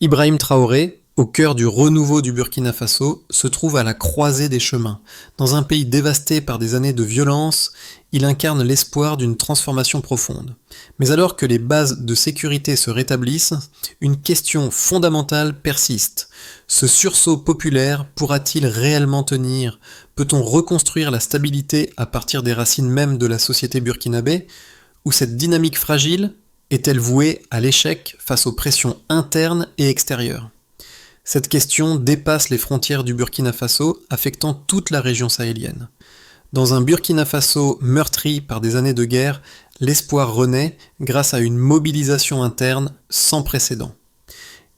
Ibrahim Traoré, au cœur du renouveau du Burkina Faso, se trouve à la croisée des chemins. Dans un pays dévasté par des années de violence, il incarne l'espoir d'une transformation profonde. Mais alors que les bases de sécurité se rétablissent, une question fondamentale persiste. Ce sursaut populaire pourra-t-il réellement tenir? Peut-on reconstruire la stabilité à partir des racines mêmes de la société burkinabé? Ou cette dynamique fragile est-elle vouée à l'échec face aux pressions internes et extérieures? Cette question dépasse les frontières du Burkina Faso, affectant toute la région sahélienne. Dans un Burkina Faso meurtri par des années de guerre, l'espoir renaît grâce à une mobilisation interne sans précédent.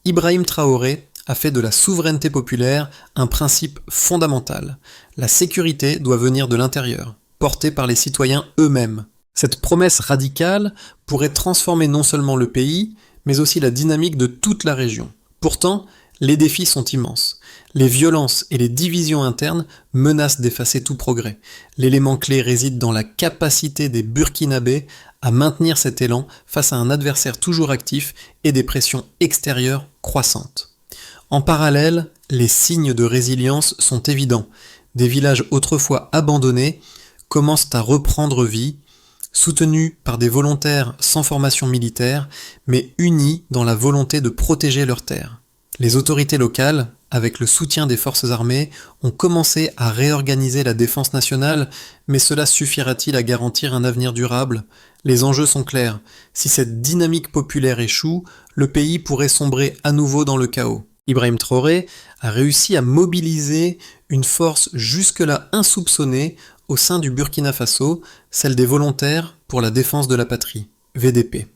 Ibrahim Traoré a fait de la souveraineté populaire un principe fondamental. La sécurité doit venir de l'intérieur, portée par les citoyens eux-mêmes. Cette promesse radicale pourrait transformer non seulement le pays, mais aussi la dynamique de toute la région. Pourtant, les défis sont immenses. Les violences et les divisions internes menacent d'effacer tout progrès. L'élément clé réside dans la capacité des Burkinabés à maintenir cet élan face à un adversaire toujours actif et des pressions extérieures croissantes. En parallèle, les signes de résilience sont évidents. Des villages autrefois abandonnés commencent à reprendre vie, soutenus par des volontaires sans formation militaire, mais unis dans la volonté de protéger leurs terres. Les autorités locales, avec le soutien des forces armées, ont commencé à réorganiser la défense nationale, mais cela suffira-t-il à garantir un avenir durable? Les enjeux sont clairs. Si cette dynamique populaire échoue, le pays pourrait sombrer à nouveau dans le chaos. Ibrahim Traoré a réussi à mobiliser une force jusque-là insoupçonnée au sein du Burkina Faso, celle des volontaires pour la défense de la patrie, VDP.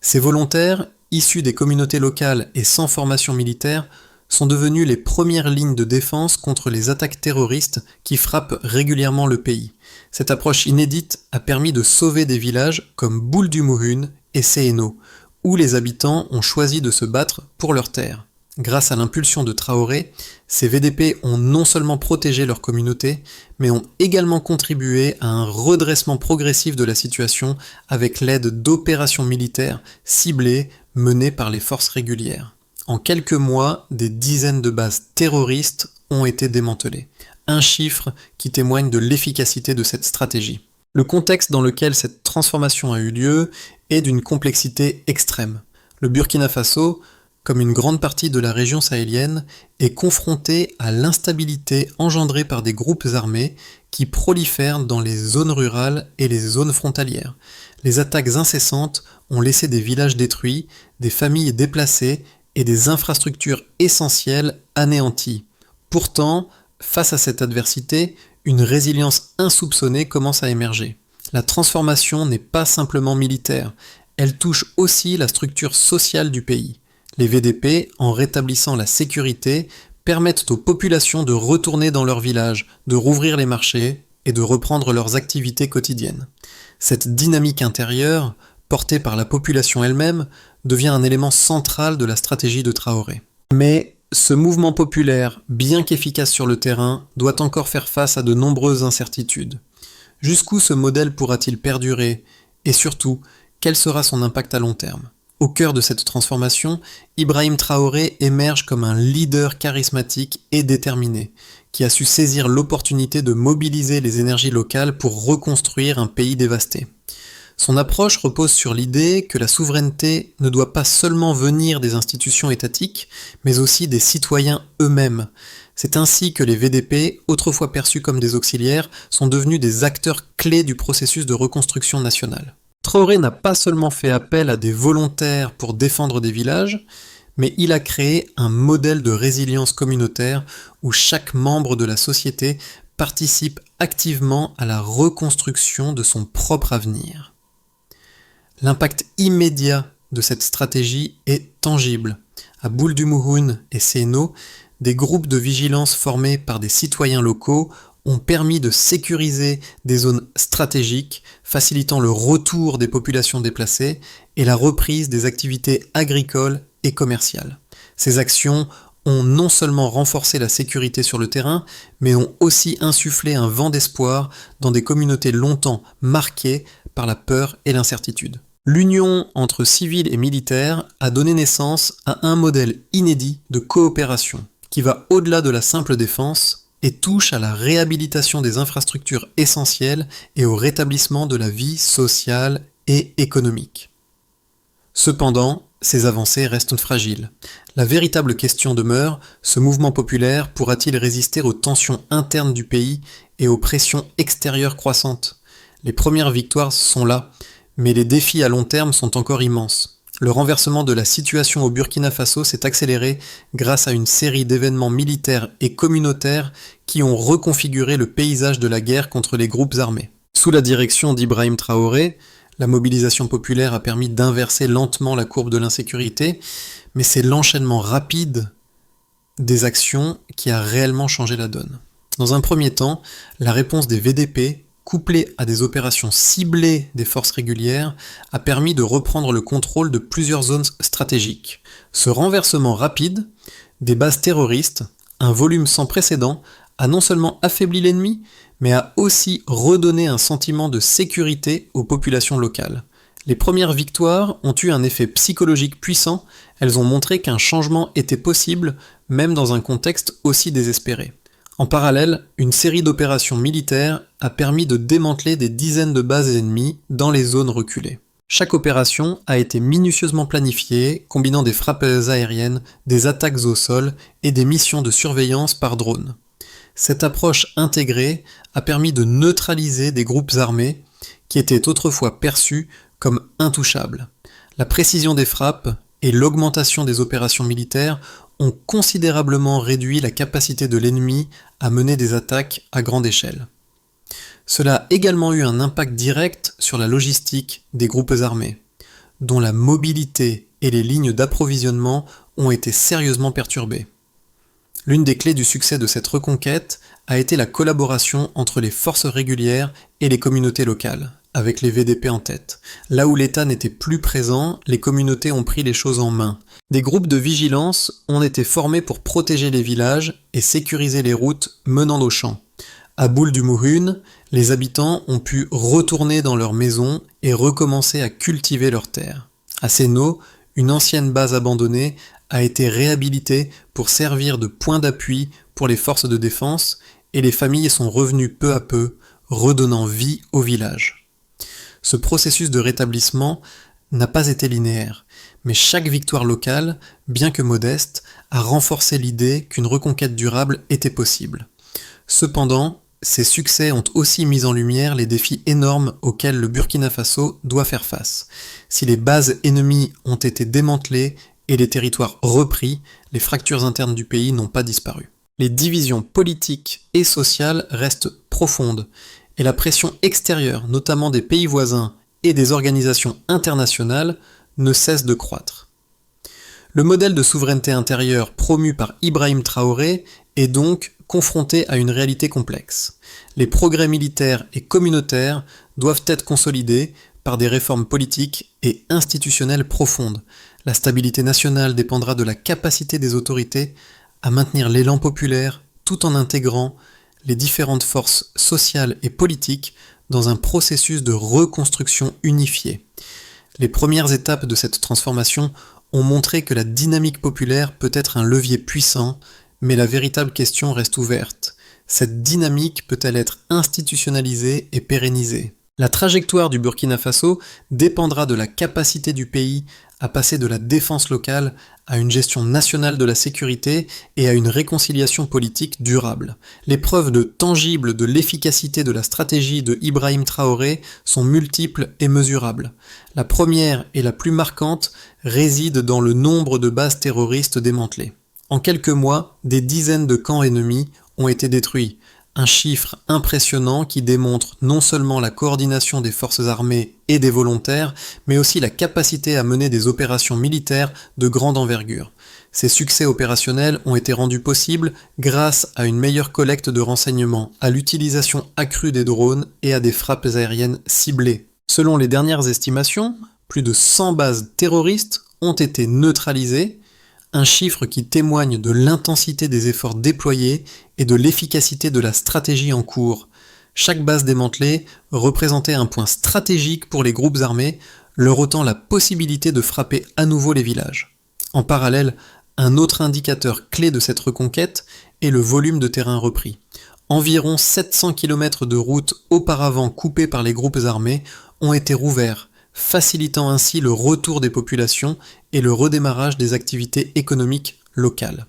Ces volontaires, issus des communautés locales et sans formation militaire, sont devenus les premières lignes de défense contre les attaques terroristes qui frappent régulièrement le pays. Cette approche inédite a permis de sauver des villages comme Boul du Mouhoun et Séhéno, où les habitants ont choisi de se battre pour leurs terres. Grâce à l'impulsion de Traoré, ces VDP ont non seulement protégé leur communauté, mais ont également contribué à un redressement progressif de la situation avec l'aide d'opérations militaires ciblées menées par les forces régulières. En quelques mois, des dizaines de bases terroristes ont été démantelées. Un chiffre qui témoigne de l'efficacité de cette stratégie. Le contexte dans lequel cette transformation a eu lieu est d'une complexité extrême. Le Burkina Faso, comme une grande partie de la région sahélienne, est confronté à l'instabilité engendrée par des groupes armés qui prolifèrent dans les zones rurales et les zones frontalières. Les attaques incessantes ont laissé des villages détruits, des familles déplacées et des infrastructures essentielles anéanties. Pourtant, face à cette adversité, une résilience insoupçonnée commence à émerger. La transformation n'est pas simplement militaire, elle touche aussi la structure sociale du pays. Les VDP, en rétablissant la sécurité, permettent aux populations de retourner dans leurs villages, de rouvrir les marchés et de reprendre leurs activités quotidiennes. Cette dynamique intérieure, portée par la population elle-même, devient un élément central de la stratégie de Traoré. Mais ce mouvement populaire, bien qu'efficace sur le terrain, doit encore faire face à de nombreuses incertitudes. Jusqu'où ce modèle pourra-t-il perdurer? Et surtout, quel sera son impact à long terme? Au cœur de cette transformation, Ibrahim Traoré émerge comme un leader charismatique et déterminé, qui a su saisir l'opportunité de mobiliser les énergies locales pour reconstruire un pays dévasté. Son approche repose sur l'idée que la souveraineté ne doit pas seulement venir des institutions étatiques, mais aussi des citoyens eux-mêmes. C'est ainsi que les VDP, autrefois perçus comme des auxiliaires, sont devenus des acteurs clés du processus de reconstruction nationale. Traoré n'a pas seulement fait appel à des volontaires pour défendre des villages, mais il a créé un modèle de résilience communautaire où chaque membre de la société participe activement à la reconstruction de son propre avenir. L'impact immédiat de cette stratégie est tangible. À Boul du Mouhoun et Séhéno, des groupes de vigilance formés par des citoyens locaux ont permis de sécuriser des zones stratégiques, facilitant le retour des populations déplacées et la reprise des activités agricoles et commerciales. Ces actions ont non seulement renforcé la sécurité sur le terrain, mais ont aussi insufflé un vent d'espoir dans des communautés longtemps marquées par la peur et l'incertitude. L'union entre civils et militaires a donné naissance à un modèle inédit de coopération qui va au-delà de la simple défense et touche à la réhabilitation des infrastructures essentielles et au rétablissement de la vie sociale et économique. Cependant, ces avancées restent fragiles. La véritable question demeure, ce mouvement populaire pourra-t-il résister aux tensions internes du pays et aux pressions extérieures croissantes ? Les premières victoires sont là, mais les défis à long terme sont encore immenses. Le renversement de la situation au Burkina Faso s'est accéléré grâce à une série d'événements militaires et communautaires qui ont reconfiguré le paysage de la guerre contre les groupes armés. Sous la direction d'Ibrahim Traoré, la mobilisation populaire a permis d'inverser lentement la courbe de l'insécurité, mais c'est l'enchaînement rapide des actions qui a réellement changé la donne. Dans un premier temps, la réponse des VDP, couplée à des opérations ciblées des forces régulières, a permis de reprendre le contrôle de plusieurs zones stratégiques. Ce renversement rapide des bases terroristes, un volume sans précédent, a non seulement affaibli l'ennemi, mais a aussi redonné un sentiment de sécurité aux populations locales. Les premières victoires ont eu un effet psychologique puissant, elles ont montré qu'un changement était possible, même dans un contexte aussi désespéré. En parallèle, une série d'opérations militaires a permis de démanteler des dizaines de bases ennemies dans les zones reculées. Chaque opération a été minutieusement planifiée, combinant des frappes aériennes, des attaques au sol et des missions de surveillance par drone. Cette approche intégrée a permis de neutraliser des groupes armés qui étaient autrefois perçus comme intouchables. La précision des frappes et l'augmentation des opérations militaires ont considérablement réduit la capacité de l'ennemi à mener des attaques à grande échelle. Cela a également eu un impact direct sur la logistique des groupes armés, dont la mobilité et les lignes d'approvisionnement ont été sérieusement perturbées. L'une des clés du succès de cette reconquête a été la collaboration entre les forces régulières et les communautés locales, avec les VDP en tête. Là où l'État n'était plus présent, les communautés ont pris les choses en main. Des groupes de vigilance ont été formés pour protéger les villages et sécuriser les routes menant aux champs. À Boul-du-Mouhoun, les habitants ont pu retourner dans leurs maisons et recommencer à cultiver leurs terres. À Séno, une ancienne base abandonnée a été réhabilitée pour servir de point d'appui pour les forces de défense et les familles sont revenues peu à peu, redonnant vie au village. Ce processus de rétablissement n'a pas été linéaire, mais chaque victoire locale, bien que modeste, a renforcé l'idée qu'une reconquête durable était possible. Cependant, ces succès ont aussi mis en lumière les défis énormes auxquels le Burkina Faso doit faire face. Si les bases ennemies ont été démantelées et les territoires repris, les fractures internes du pays n'ont pas disparu. Les divisions politiques et sociales restent profondes, et la pression extérieure, notamment des pays voisins et des organisations internationales, ne cesse de croître. Le modèle de souveraineté intérieure promu par Ibrahim Traoré est donc confronté à une réalité complexe. Les progrès militaires et communautaires doivent être consolidés par des réformes politiques et institutionnelles profondes. La stabilité nationale dépendra de la capacité des autorités à maintenir l'élan populaire tout en intégrant les différentes forces sociales et politiques dans un processus de reconstruction unifié. Les premières étapes de cette transformation ont montré que la dynamique populaire peut être un levier puissant, mais la véritable question reste ouverte. Cette dynamique peut-elle être institutionnalisée et pérennisée ? La trajectoire du Burkina Faso dépendra de la capacité du pays à passer de la défense locale à une gestion nationale de la sécurité et à une réconciliation politique durable. Les preuves tangibles de l'efficacité de la stratégie de Ibrahim Traoré sont multiples et mesurables. La première et la plus marquante réside dans le nombre de bases terroristes démantelées. En quelques mois, des dizaines de camps ennemis ont été détruits. Un chiffre impressionnant qui démontre non seulement la coordination des forces armées et des volontaires, mais aussi la capacité à mener des opérations militaires de grande envergure. Ces succès opérationnels ont été rendus possibles grâce à une meilleure collecte de renseignements, à l'utilisation accrue des drones et à des frappes aériennes ciblées. Selon les dernières estimations, plus de 100 bases terroristes ont été neutralisées, un chiffre qui témoigne de l'intensité des efforts déployés et de l'efficacité de la stratégie en cours. Chaque base démantelée représentait un point stratégique pour les groupes armés, leur ôtant la possibilité de frapper à nouveau les villages. En parallèle, un autre indicateur clé de cette reconquête est le volume de terrain repris. Environ 700 km de routes auparavant coupées par les groupes armés ont été rouverts, facilitant ainsi le retour des populations et le redémarrage des activités économiques locales.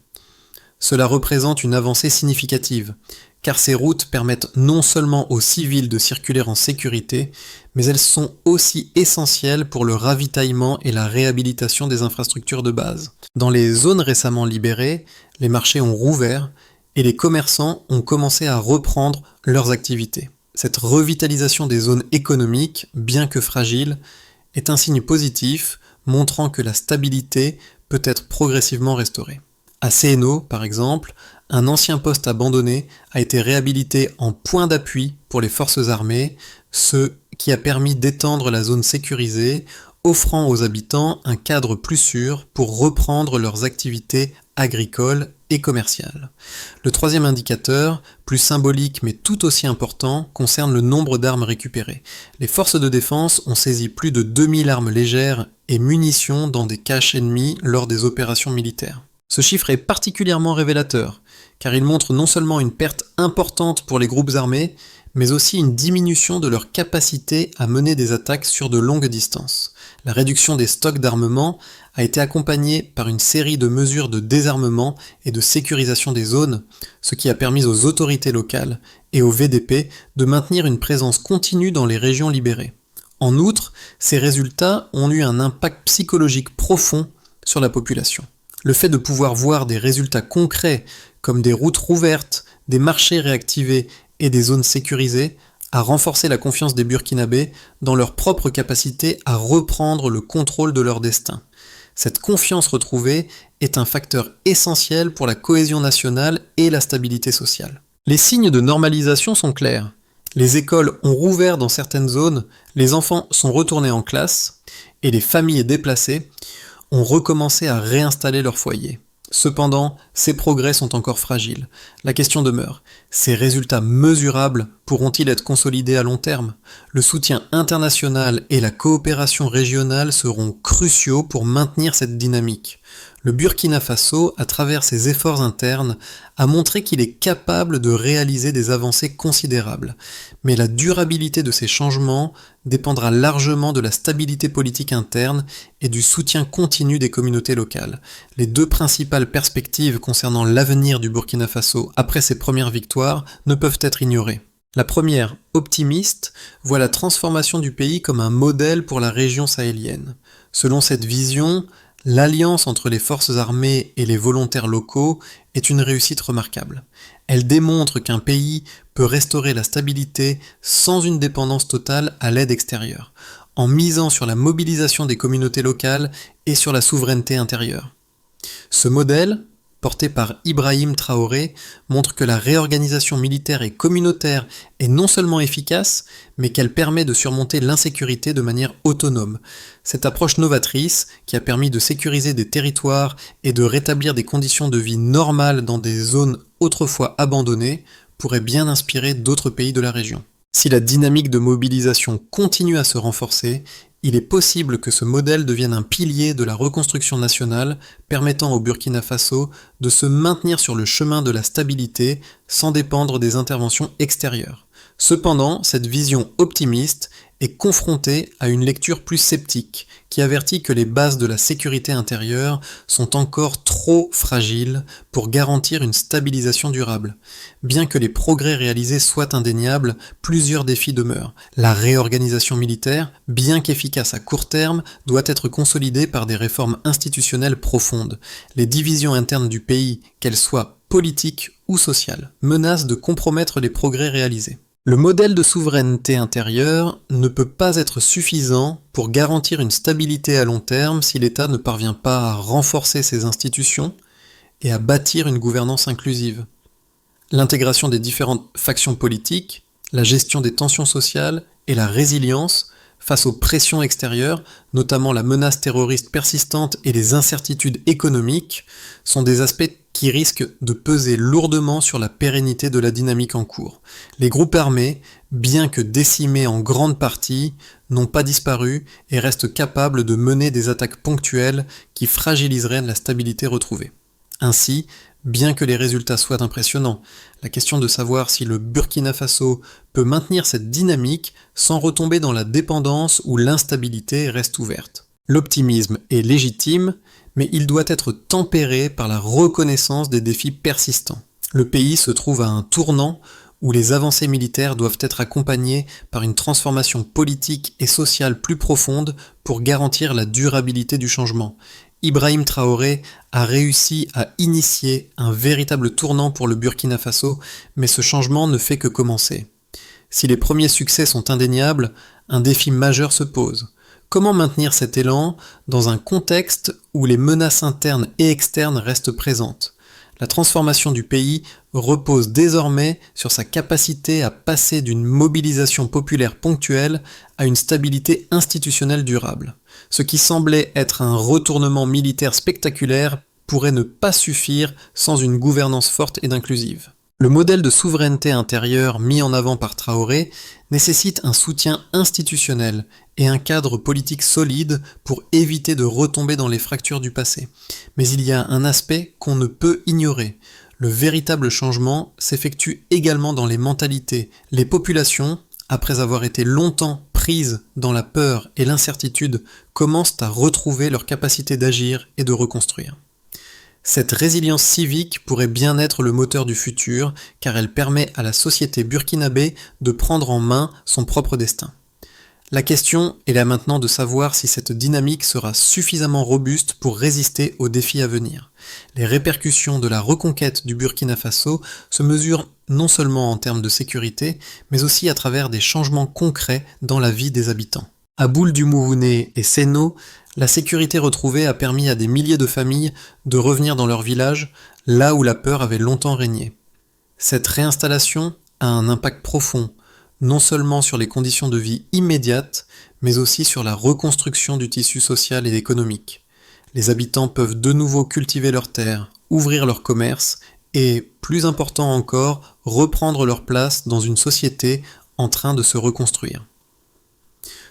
Cela représente une avancée significative, car ces routes permettent non seulement aux civils de circuler en sécurité, mais elles sont aussi essentielles pour le ravitaillement et la réhabilitation des infrastructures de base. Dans les zones récemment libérées, les marchés ont rouvert et les commerçants ont commencé à reprendre leurs activités. Cette revitalisation des zones économiques, bien que fragile, est un signe positif montrant que la stabilité peut être progressivement restaurée. À CNO, par exemple, un ancien poste abandonné a été réhabilité en point d'appui pour les forces armées, ce qui a permis d'étendre la zone sécurisée, offrant aux habitants un cadre plus sûr pour reprendre leurs activités agricoles et commerciales. Le troisième indicateur, plus symbolique mais tout aussi important, concerne le nombre d'armes récupérées. Les forces de défense ont saisi plus de 2000 armes légères et munitions dans des caches ennemies lors des opérations militaires. Ce chiffre est particulièrement révélateur, car il montre non seulement une perte importante pour les groupes armés, mais aussi une diminution de leur capacité à mener des attaques sur de longues distances. La réduction des stocks d'armement a été accompagnée par une série de mesures de désarmement et de sécurisation des zones, ce qui a permis aux autorités locales et au VDP de maintenir une présence continue dans les régions libérées. En outre, ces résultats ont eu un impact psychologique profond sur la population. Le fait de pouvoir voir des résultats concrets, comme des routes rouvertes, des marchés réactivés et des zones sécurisées, a renforcé la confiance des Burkinabés dans leur propre capacité à reprendre le contrôle de leur destin. Cette confiance retrouvée est un facteur essentiel pour la cohésion nationale et la stabilité sociale. Les signes de normalisation sont clairs. Les écoles ont rouvert dans certaines zones, les enfants sont retournés en classe, et les familles déplacées ont recommencé à réinstaller leur foyer. Cependant, ces progrès sont encore fragiles. La question demeure, ces résultats mesurables pourront-ils être consolidés à long terme ? Le soutien international et la coopération régionale seront cruciaux pour maintenir cette dynamique. Le Burkina Faso, à travers ses efforts internes, a montré qu'il est capable de réaliser des avancées considérables. Mais la durabilité de ces changements dépendra largement de la stabilité politique interne et du soutien continu des communautés locales. Les deux principales perspectives concernant l'avenir du Burkina Faso après ses premières victoires ne peuvent être ignorées. La première, optimiste, voit la transformation du pays comme un modèle pour la région sahélienne. Selon cette vision, l'alliance entre les forces armées et les volontaires locaux est une réussite remarquable. Elle démontre qu'un pays peut restaurer la stabilité sans une dépendance totale à l'aide extérieure, en misant sur la mobilisation des communautés locales et sur la souveraineté intérieure. Ce modèle, porté par Ibrahim Traoré, montre que la réorganisation militaire et communautaire est non seulement efficace, mais qu'elle permet de surmonter l'insécurité de manière autonome. Cette approche novatrice, qui a permis de sécuriser des territoires et de rétablir des conditions de vie normales dans des zones autrefois abandonnées, pourrait bien inspirer d'autres pays de la région. Si la dynamique de mobilisation continue à se renforcer, il est possible que ce modèle devienne un pilier de la reconstruction nationale, permettant au Burkina Faso de se maintenir sur le chemin de la stabilité sans dépendre des interventions extérieures. Cependant, cette vision optimiste est confrontée à une lecture plus sceptique, qui avertit que les bases de la sécurité intérieure sont encore trop fragiles pour garantir une stabilisation durable. Bien que les progrès réalisés soient indéniables, plusieurs défis demeurent. La réorganisation militaire, bien qu'efficace à court terme, doit être consolidée par des réformes institutionnelles profondes. Les divisions internes du pays, qu'elles soient politiques ou sociales, menacent de compromettre les progrès réalisés. Le modèle de souveraineté intérieure ne peut pas être suffisant pour garantir une stabilité à long terme si l'État ne parvient pas à renforcer ses institutions et à bâtir une gouvernance inclusive. L'intégration des différentes factions politiques, la gestion des tensions sociales et la résilience face aux pressions extérieures, notamment la menace terroriste persistante et les incertitudes économiques, sont des aspects qui risque de peser lourdement sur la pérennité de la dynamique en cours. Les groupes armés, bien que décimés en grande partie, n'ont pas disparu et restent capables de mener des attaques ponctuelles qui fragiliseraient la stabilité retrouvée. Ainsi, bien que les résultats soient impressionnants, la question de savoir si le Burkina Faso peut maintenir cette dynamique sans retomber dans la dépendance ou l'instabilité reste ouverte. L'optimisme est légitime, mais il doit être tempéré par la reconnaissance des défis persistants. Le pays se trouve à un tournant où les avancées militaires doivent être accompagnées par une transformation politique et sociale plus profonde pour garantir la durabilité du changement. Ibrahim Traoré a réussi à initier un véritable tournant pour le Burkina Faso, mais ce changement ne fait que commencer. Si les premiers succès sont indéniables, un défi majeur se pose. Comment maintenir cet élan dans un contexte où les menaces internes et externes restent présentes ? La transformation du pays repose désormais sur sa capacité à passer d'une mobilisation populaire ponctuelle à une stabilité institutionnelle durable. Ce qui semblait être un retournement militaire spectaculaire pourrait ne pas suffire sans une gouvernance forte et inclusive. Le modèle de souveraineté intérieure mis en avant par Traoré nécessite un soutien institutionnel et un cadre politique solide pour éviter de retomber dans les fractures du passé. Mais il y a un aspect qu'on ne peut ignorer. Le véritable changement s'effectue également dans les mentalités. Les populations, après avoir été longtemps prises dans la peur et l'incertitude, commencent à retrouver leur capacité d'agir et de reconstruire. Cette résilience civique pourrait bien être le moteur du futur, car elle permet à la société burkinabé de prendre en main son propre destin. La question est là maintenant de savoir si cette dynamique sera suffisamment robuste pour résister aux défis à venir. Les répercussions de la reconquête du Burkina Faso se mesurent non seulement en termes de sécurité, mais aussi à travers des changements concrets dans la vie des habitants. À Boul-du-Mouhouné et Séno, la sécurité retrouvée a permis à des milliers de familles de revenir dans leur village, là où la peur avait longtemps régné. Cette réinstallation a un impact profond, non seulement sur les conditions de vie immédiates, mais aussi sur la reconstruction du tissu social et économique. Les habitants peuvent de nouveau cultiver leurs terres, ouvrir leur commerce et, plus important encore, reprendre leur place dans une société en train de se reconstruire.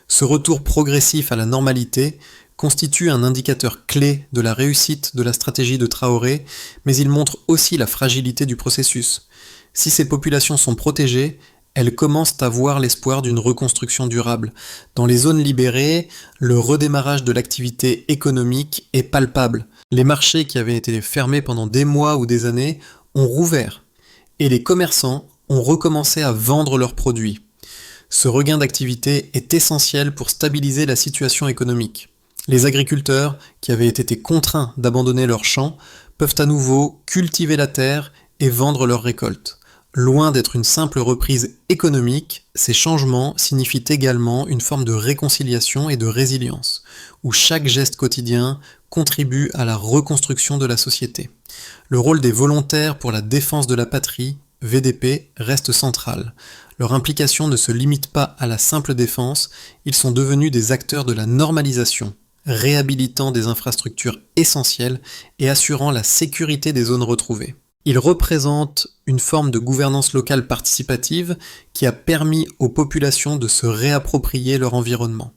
Ce retour progressif à la normalité constitue un indicateur clé de la réussite de la stratégie de Traoré, mais il montre aussi la fragilité du processus. Si ces populations sont protégées, elles commencent à voir l'espoir d'une reconstruction durable. Dans les zones libérées, le redémarrage de l'activité économique est palpable. Les marchés qui avaient été fermés pendant des mois ou des années ont rouvert, et les commerçants ont recommencé à vendre leurs produits. Ce regain d'activité est essentiel pour stabiliser la situation économique. Les agriculteurs, qui avaient été contraints d'abandonner leurs champs, peuvent à nouveau cultiver la terre et vendre leurs récoltes. Loin d'être une simple reprise économique, ces changements signifient également une forme de réconciliation et de résilience, où chaque geste quotidien contribue à la reconstruction de la société. Le rôle des volontaires pour la défense de la patrie, VDP, reste central. Leur implication ne se limite pas à la simple défense, ils sont devenus des acteurs de la normalisation, réhabilitant des infrastructures essentielles et assurant la sécurité des zones retrouvées. Ils représentent une forme de gouvernance locale participative qui a permis aux populations de se réapproprier leur environnement.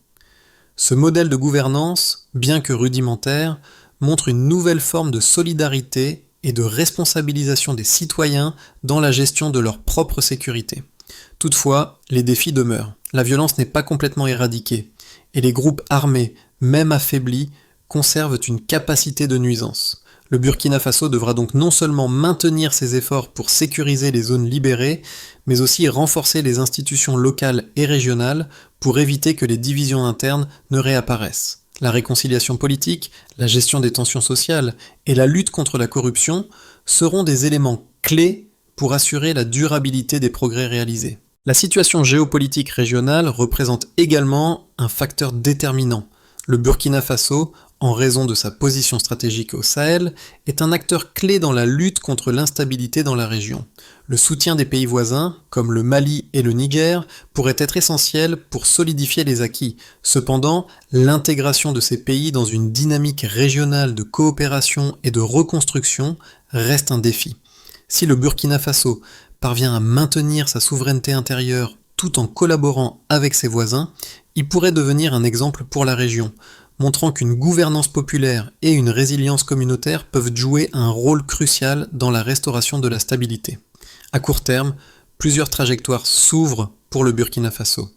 Ce modèle de gouvernance, bien que rudimentaire, montre une nouvelle forme de solidarité et de responsabilisation des citoyens dans la gestion de leur propre sécurité. Toutefois, les défis demeurent. La violence n'est pas complètement éradiquée, et les groupes armés, même affaiblis, conservent une capacité de nuisance. Le Burkina Faso devra donc non seulement maintenir ses efforts pour sécuriser les zones libérées, mais aussi renforcer les institutions locales et régionales pour éviter que les divisions internes ne réapparaissent. La réconciliation politique, la gestion des tensions sociales et la lutte contre la corruption seront des éléments clés pour assurer la durabilité des progrès réalisés. La situation géopolitique régionale représente également un facteur déterminant. Le Burkina Faso, en raison de sa position stratégique au Sahel, est un acteur clé dans la lutte contre l'instabilité dans la région. Le soutien des pays voisins, comme le Mali et le Niger, pourrait être essentiel pour solidifier les acquis. Cependant, l'intégration de ces pays dans une dynamique régionale de coopération et de reconstruction reste un défi. Si le Burkina Faso parvient à maintenir sa souveraineté intérieure tout en collaborant avec ses voisins, il pourrait devenir un exemple pour la région, montrant qu'une gouvernance populaire et une résilience communautaire peuvent jouer un rôle crucial dans la restauration de la stabilité. À court terme, plusieurs trajectoires s'ouvrent pour le Burkina Faso,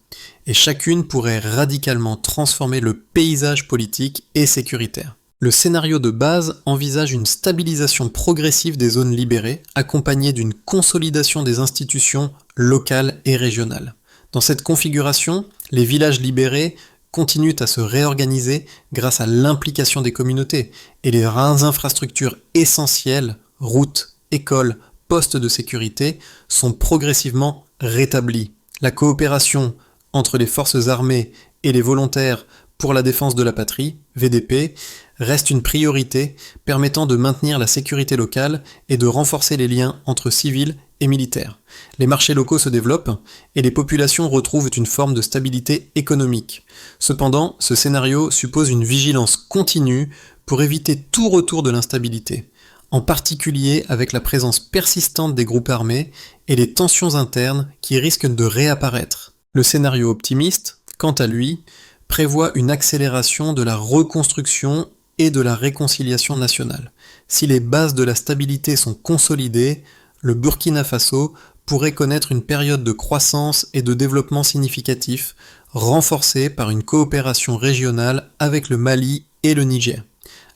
et chacune pourrait radicalement transformer le paysage politique et sécuritaire. Le scénario de base envisage une stabilisation progressive des zones libérées, accompagnée d'une consolidation des institutions locales et régionales. Dans cette configuration, les villages libérés continuent à se réorganiser grâce à l'implication des communautés, et les infrastructures essentielles, routes, écoles, postes de sécurité, sont progressivement rétablies. La coopération entre les forces armées et les volontaires pour la défense de la patrie, VDP, reste une priorité permettant de maintenir la sécurité locale et de renforcer les liens entre civils et militaires. Les marchés locaux se développent et les populations retrouvent une forme de stabilité économique. Cependant, ce scénario suppose une vigilance continue pour éviter tout retour de l'instabilité, en particulier avec la présence persistante des groupes armés et les tensions internes qui risquent de réapparaître. Le scénario optimiste, quant à lui, prévoit une accélération de la reconstruction et de la réconciliation nationale. Si les bases de la stabilité sont consolidées, le Burkina Faso pourrait connaître une période de croissance et de développement significatif, renforcée par une coopération régionale avec le Mali et le Niger.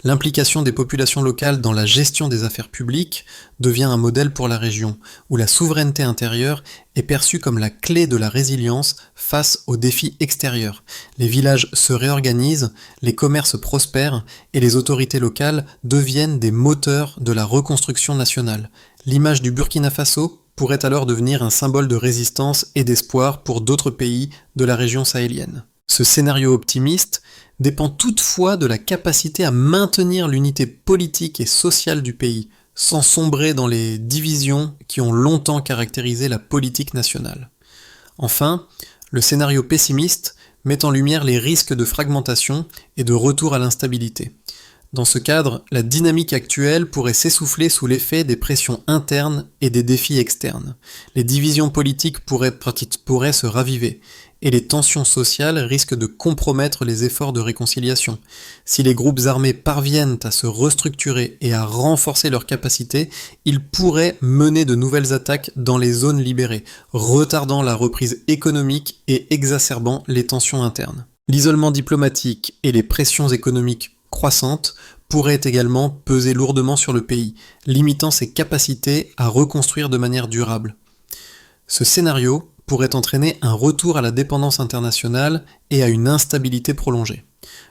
L'implication des populations locales dans la gestion des affaires publiques devient un modèle pour la région, où la souveraineté intérieure est perçue comme la clé de la résilience face aux défis extérieurs. Les villages se réorganisent, les commerces prospèrent et les autorités locales deviennent des moteurs de la reconstruction nationale. L'image du Burkina Faso pourrait alors devenir un symbole de résistance et d'espoir pour d'autres pays de la région sahélienne. Ce scénario optimiste dépend toutefois de la capacité à maintenir l'unité politique et sociale du pays, sans sombrer dans les divisions qui ont longtemps caractérisé la politique nationale. Enfin, le scénario pessimiste met en lumière les risques de fragmentation et de retour à l'instabilité. Dans ce cadre, la dynamique actuelle pourrait s'essouffler sous l'effet des pressions internes et des défis externes. Les divisions politiques pourraient se raviver, et les tensions sociales risquent de compromettre les efforts de réconciliation. Si les groupes armés parviennent à se restructurer et à renforcer leurs capacités, ils pourraient mener de nouvelles attaques dans les zones libérées, retardant la reprise économique et exacerbant les tensions internes. L'isolement diplomatique et les pressions économiques croissante pourrait également peser lourdement sur le pays, limitant ses capacités à reconstruire de manière durable. Ce scénario pourrait entraîner un retour à la dépendance internationale et à une instabilité prolongée.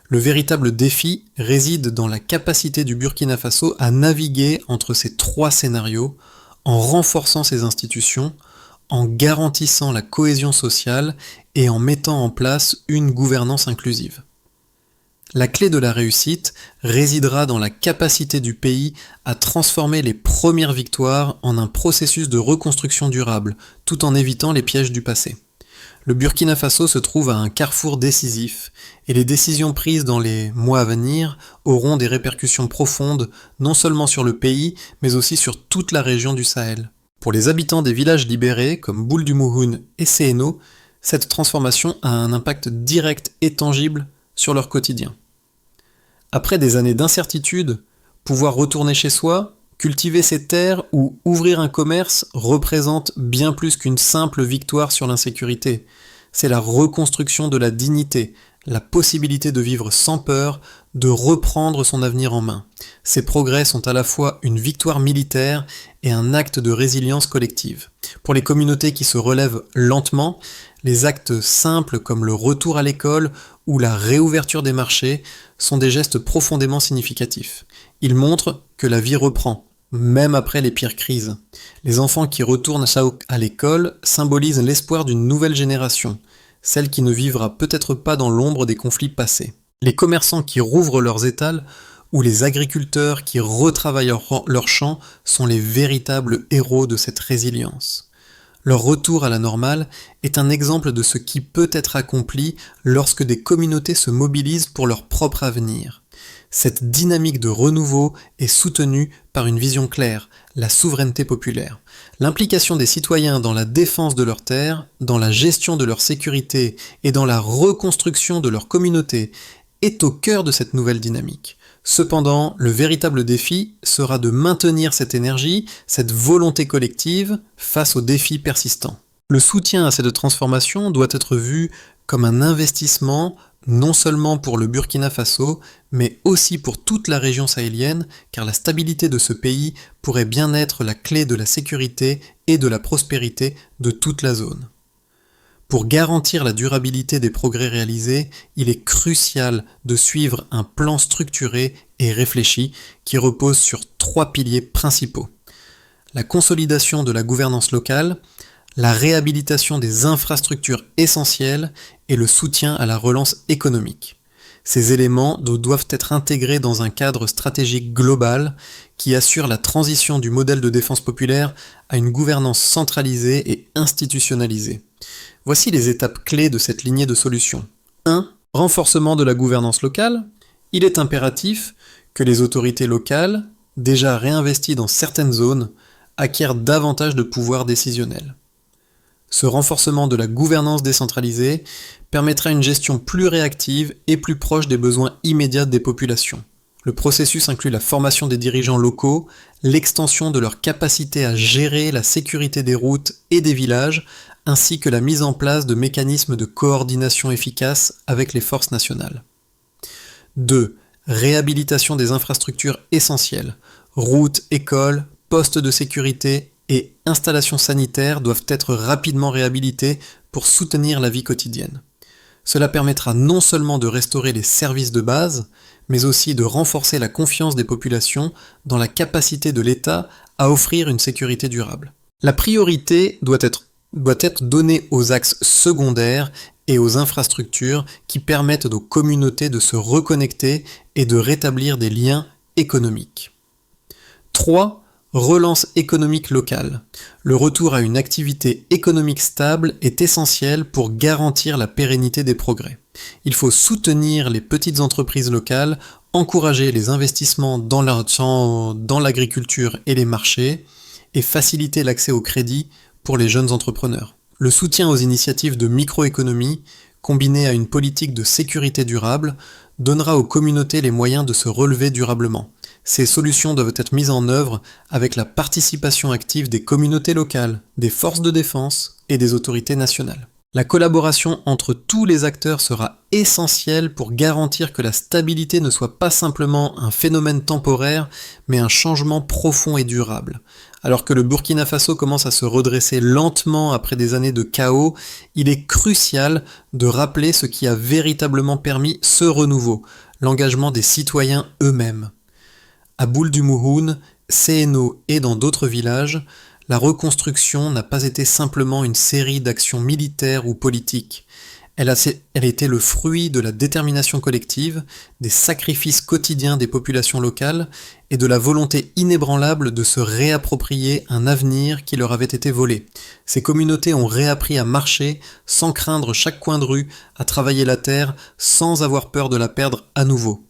Le véritable défi réside dans la capacité du Burkina Faso à naviguer entre ces trois scénarios en renforçant ses institutions, en garantissant la cohésion sociale et en mettant en place une gouvernance inclusive. La clé de la réussite résidera dans la capacité du pays à transformer les premières victoires en un processus de reconstruction durable, tout en évitant les pièges du passé. Le Burkina Faso se trouve à un carrefour décisif, et les décisions prises dans les mois à venir auront des répercussions profondes, non seulement sur le pays, mais aussi sur toute la région du Sahel. Pour les habitants des villages libérés, comme Boul du Mouhoun et Séhéno, cette transformation a un impact direct et tangible sur leur quotidien. Après des années d'incertitude, pouvoir retourner chez soi, cultiver ses terres ou ouvrir un commerce représente bien plus qu'une simple victoire sur l'insécurité. C'est la reconstruction de la dignité, la possibilité de vivre sans peur, de reprendre son avenir en main. Ces progrès sont à la fois une victoire militaire et un acte de résilience collective. Pour les communautés qui se relèvent lentement, les actes simples comme le retour à l'école ou la réouverture des marchés sont des gestes profondément significatifs. Ils montrent que la vie reprend, même après les pires crises. Les enfants qui retournent à l'école symbolisent l'espoir d'une nouvelle génération, celle qui ne vivra peut-être pas dans l'ombre des conflits passés. Les commerçants qui rouvrent leurs étals ou les agriculteurs qui retravaillent leurs champs sont les véritables héros de cette résilience. Leur retour à la normale est un exemple de ce qui peut être accompli lorsque des communautés se mobilisent pour leur propre avenir. Cette dynamique de renouveau est soutenue par une vision claire, la souveraineté populaire. L'implication des citoyens dans la défense de leurs terres, dans la gestion de leur sécurité et dans la reconstruction de leur communauté est au cœur de cette nouvelle dynamique. Cependant, le véritable défi sera de maintenir cette énergie, cette volonté collective face aux défis persistants. Le soutien à cette transformation doit être vu comme un investissement non seulement pour le Burkina Faso, mais aussi pour toute la région sahélienne, car la stabilité de ce pays pourrait bien être la clé de la sécurité et de la prospérité de toute la zone. Pour garantir la durabilité des progrès réalisés, il est crucial de suivre un plan structuré et réfléchi qui repose sur 3 piliers principaux. La consolidation de la gouvernance locale, la réhabilitation des infrastructures essentielles et le soutien à la relance économique. Ces éléments doivent être intégrés dans un cadre stratégique global qui assure la transition du modèle de défense populaire à une gouvernance centralisée et institutionnalisée. Voici les étapes clés de cette lignée de solutions. 1. Renforcement de la gouvernance locale. Il est impératif que les autorités locales, déjà réinvesties dans certaines zones, acquièrent davantage de pouvoir décisionnel. Ce renforcement de la gouvernance décentralisée permettra une gestion plus réactive et plus proche des besoins immédiats des populations. Le processus inclut la formation des dirigeants locaux, l'extension de leur capacité à gérer la sécurité des routes et des villages, ainsi que la mise en place de mécanismes de coordination efficaces avec les forces nationales. 2. Réhabilitation des infrastructures essentielles. Routes, écoles, postes de sécurité et installations sanitaires doivent être rapidement réhabilitées pour soutenir la vie quotidienne. Cela permettra non seulement de restaurer les services de base, mais aussi de renforcer la confiance des populations dans la capacité de l'État à offrir une sécurité durable. La priorité doit être donnée aux axes secondaires et aux infrastructures qui permettent aux communautés de se reconnecter et de rétablir des liens économiques. 3. Relance économique locale. Le retour à une activité économique stable est essentiel pour garantir la pérennité des progrès. Il faut soutenir les petites entreprises locales, encourager les investissements dans l'agriculture et les marchés, et faciliter l'accès au crédit pour les jeunes entrepreneurs. Le soutien aux initiatives de microéconomie, combiné à une politique de sécurité durable, donnera aux communautés les moyens de se relever durablement. Ces solutions doivent être mises en œuvre avec la participation active des communautés locales, des forces de défense et des autorités nationales. La collaboration entre tous les acteurs sera essentielle pour garantir que la stabilité ne soit pas simplement un phénomène temporaire, mais un changement profond et durable. Alors que le Burkina Faso commence à se redresser lentement après des années de chaos, il est crucial de rappeler ce qui a véritablement permis ce renouveau, l'engagement des citoyens eux-mêmes. À Boul-du-Mouhoun, Séhéno et dans d'autres villages, la reconstruction n'a pas été simplement une série d'actions militaires ou politiques. Elle était le fruit de la détermination collective, des sacrifices quotidiens des populations locales et de la volonté inébranlable de se réapproprier un avenir qui leur avait été volé. Ces communautés ont réappris à marcher sans craindre chaque coin de rue, à travailler la terre sans avoir peur de la perdre à nouveau.